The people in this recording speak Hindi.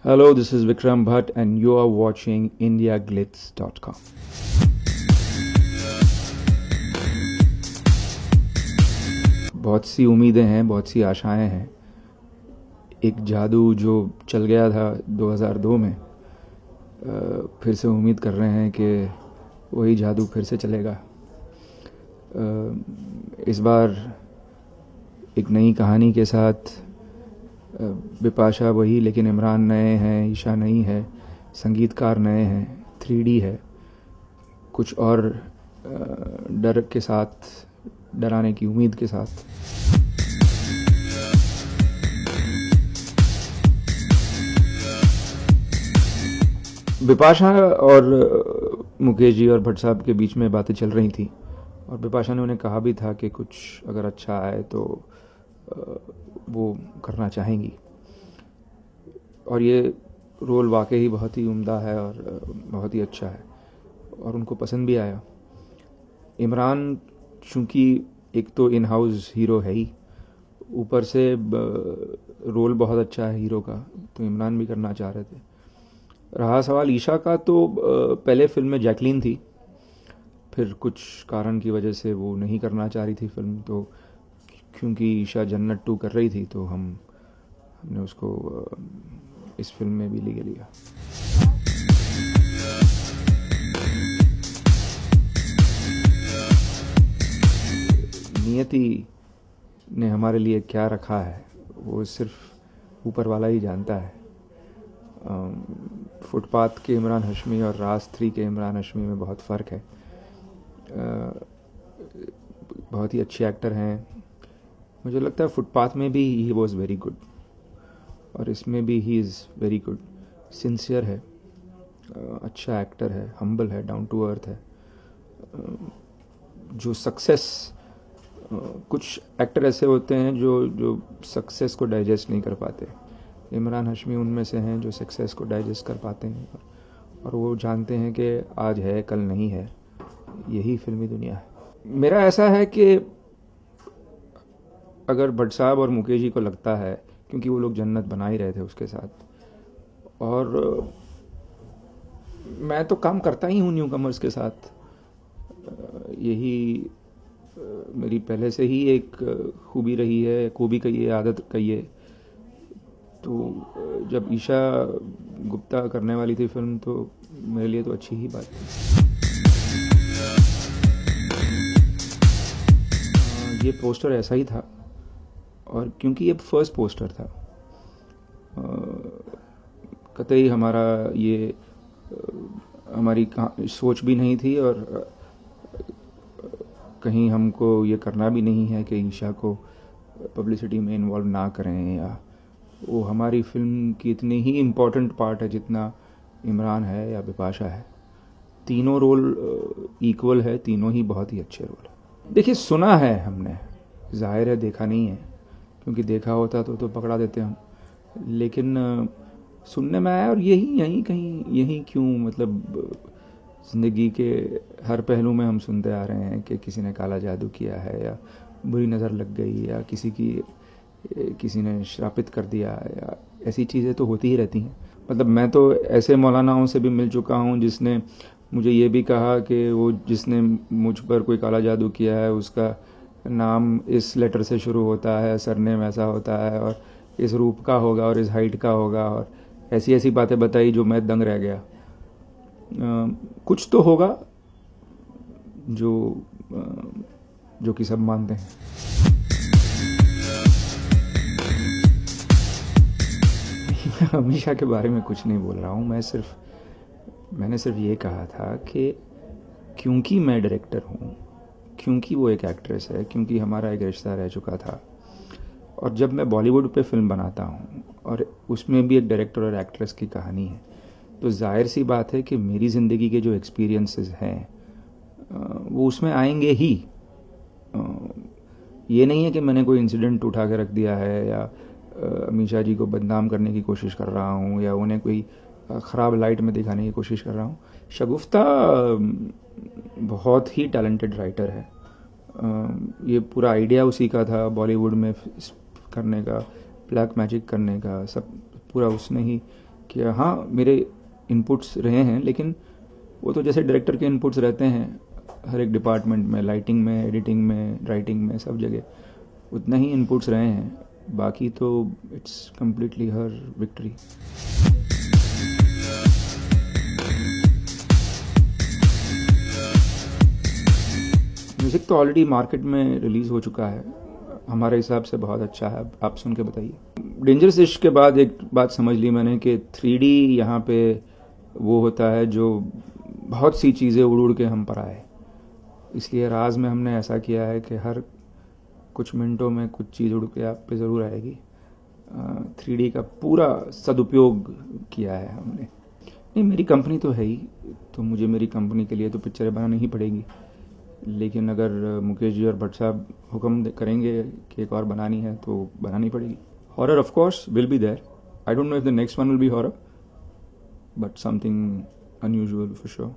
Hello, this is Vikram Bhatt and you are watching indiaglitz.com. बहुत सी उम्मीदें हैं, बहुत सी आशाएं हैं। एक जादू जो चल गया था 2002 में, फिर से उम्मीद कर रहे हैं कि वही जादू फिर से चलेगा। इस बार एक नई कहानी के साथ बिपाशा वही, लेकिन इमरान नए हैं, ईशा नई है, संगीतकार नए हैं, 3D है, कुछ और डर के साथ, डराने की उम्मीद के साथ। बिपाशा और मुकेश जी और भट्ट साहब के बीच में बातें चल रही थी और बिपाशा ने उन्हें कहा भी था कि कुछ अगर अच्छा आए तो वो करना चाहेंगी। और ये रोल वाकई बहुत ही उम्दा है और बहुत ही अच्छा है और उनको पसंद भी आया। इमरान चूँकि एक तो इन हाउस हीरो है ही, ऊपर से रोल बहुत अच्छा है हीरो का, तो इमरान भी करना चाह रहे थे। रहा सवाल ईशा का, तो पहले फिल्म में जैकलीन थी, फिर कुछ कारण की वजह से वो नहीं करना चाह रही थी फिल्म, तो क्योंकि ईशा जन्नत 2 कर रही थी तो हमने उसको इस फिल्म में भी ले लिया। नियति ने हमारे लिए क्या रखा है वो सिर्फ ऊपर वाला ही जानता है। फुटपाथ के इमरान हाशमी और राज 3 के इमरान हाशमी में बहुत फ़र्क है। बहुत ही अच्छे एक्टर हैं। मुझे लगता है फुटपाथ में भी ही वॉज वेरी गुड और इसमें भी he is very good. Sincere है, अच्छा एक्टर है, हम्बल है, डाउन टू अर्थ है। जो सक्सेस, कुछ एक्टर ऐसे होते हैं जो सक्सेस को डाइजेस्ट नहीं कर पाते। इमरान हाशमी उनमें से हैं जो सक्सेस को डाइजेस्ट कर पाते हैं और वो जानते हैं कि आज है कल नहीं है। यही फिल्मी दुनिया है। मेरा ऐसा है कि अगर भट्ट साहब और मुकेश जी को लगता है, क्योंकि वो लोग जन्नत बना ही रहे थे उसके साथ, और मैं तो काम करता ही हूँ न्यू कमर्स के साथ, यही मेरी पहले से ही एक खूबी रही है, खूबी कहिए, आदत कहिए। तो जब ईशा गुप्ता करने वाली थी फिल्म, तो मेरे लिए तो अच्छी ही बात थी। ये पोस्टर ऐसा ही था और क्योंकि ये फर्स्ट पोस्टर था, कतई हमारी सोच भी नहीं थी और कहीं हमको ये करना भी नहीं है कि ईशा को पब्लिसिटी में इन्वॉल्व ना करें, या वो हमारी फिल्म की इतनी ही इम्पोर्टेंट पार्ट है जितना इमरान है या बिपाशा है। तीनों रोल इक्वल है, तीनों ही बहुत ही अच्छे रोल है। देखिए, सुना है हमने, जाहिर है देखा नहीं है, क्योंकि देखा होता तो पकड़ा देते हम, लेकिन सुनने में आया और यही क्यों, मतलब ज़िंदगी के हर पहलू में हम सुनते आ रहे हैं कि किसी ने काला जादू किया है, या बुरी नज़र लग गई, या किसी ने श्रापित कर दिया, या ऐसी चीज़ें तो होती ही रहती हैं। मतलब मैं तो ऐसे मौलानाओं से भी मिल चुका हूँ जिसने मुझे ये भी कहा कि वो जिसने मुझ पर कोई काला जादू किया है उसका नाम इस लेटर से शुरू होता है, सरनेम ऐसा होता है, और इस रूप का होगा और इस हाइट का होगा, और ऐसी बातें बताई जो मैं दंग रह गया। कुछ तो होगा जो कि सब मानते हैं। अमीषा के बारे में कुछ नहीं बोल रहा हूँ, मैंने सिर्फ ये कहा था कि क्योंकि मैं डायरेक्टर हूँ, क्योंकि वो एक एक्ट्रेस है, क्योंकि हमारा एक रिश्ता रह चुका था, और जब मैं बॉलीवुड पे फिल्म बनाता हूँ और उसमें भी एक डायरेक्टर और एक्ट्रेस की कहानी है, तो जाहिर सी बात है कि मेरी ज़िंदगी के जो एक्सपीरियंसेस हैं वो उसमें आएंगे ही। ये नहीं है कि मैंने कोई इंसिडेंट उठा के रख दिया है, या अमीषा जी को बदनाम करने की कोशिश कर रहा हूँ, या उन्हें कोई ख़राब लाइट में दिखाने की कोशिश कर रहा हूँ। शगुफ्ता बहुत ही टैलेंटेड राइटर है। ये पूरा आइडिया उसी का था बॉलीवुड में करने का, ब्लैक मैजिक करने का, सब पूरा उसने ही कि हाँ मेरे इनपुट्स रहे हैं, लेकिन वो तो जैसे डायरेक्टर के इनपुट्स रहते हैं हर एक डिपार्टमेंट में, लाइटिंग में, एडिटिंग में, राइटिंग में, सब जगह उतना ही इनपुट्स रहे हैं। बाकी तो it's completely her victory. Music तो ऑलरेडी मार्केट में रिलीज़ हो चुका है, हमारे हिसाब से बहुत अच्छा है। आप सुन के बताइए। डेंजरस इश्क के बाद एक बात समझ ली मैंने कि 3D यहाँ पे वो होता है जो बहुत सी चीज़ें उड़ उड़ के हम पर आए। इसलिए राज में हमने ऐसा किया है कि हर कुछ मिनटों में कुछ चीज़ उड़ के आप पे ज़रूर आएगी। 3D का पूरा सदुपयोग किया है हमने। नहीं, मेरी कंपनी तो है ही, तो मुझे मेरी कंपनी के लिए तो पिक्चरें बनानी ही पड़ेगी। लेकिन अगर मुकेश जी और भट्ट साहब हुक्म करेंगे कि एक और बनानी है तो बनानी पड़ेगी। Horror of course will be there. I don't know if the next one will be horror, but something unusual for sure.